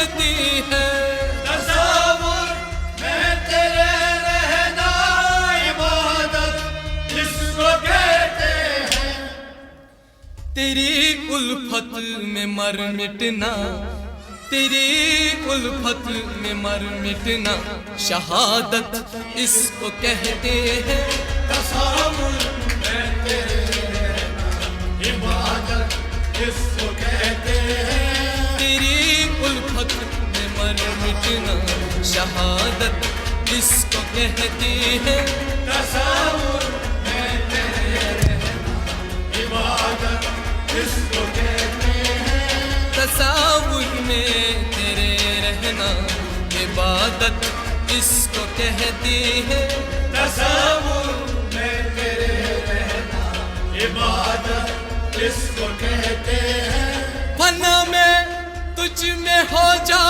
کہتی ہے، تصور میں تیرے رہنا عبادت جس کو کہتے ہیں، تیری الفت میں مر مٹنا، تیری الفت میں مر مٹنا شہادت اس کو کہتے ہیں، تصور میں تیرے رہنا عبادت جس کو کہتے ہیں، تیری الفت میں مر مٹنا شہادت اس کو کہتے ہیں، تصور میں تیرے رہنا عبادت جس کو کہتے ہیں، تصور میں تیرے رہنا عبادت اس کو کہتی ہے، تصور میں تیرے رہنا عبادت جس کو کہتے ہیں، فنا میں تجھ میں ہو جا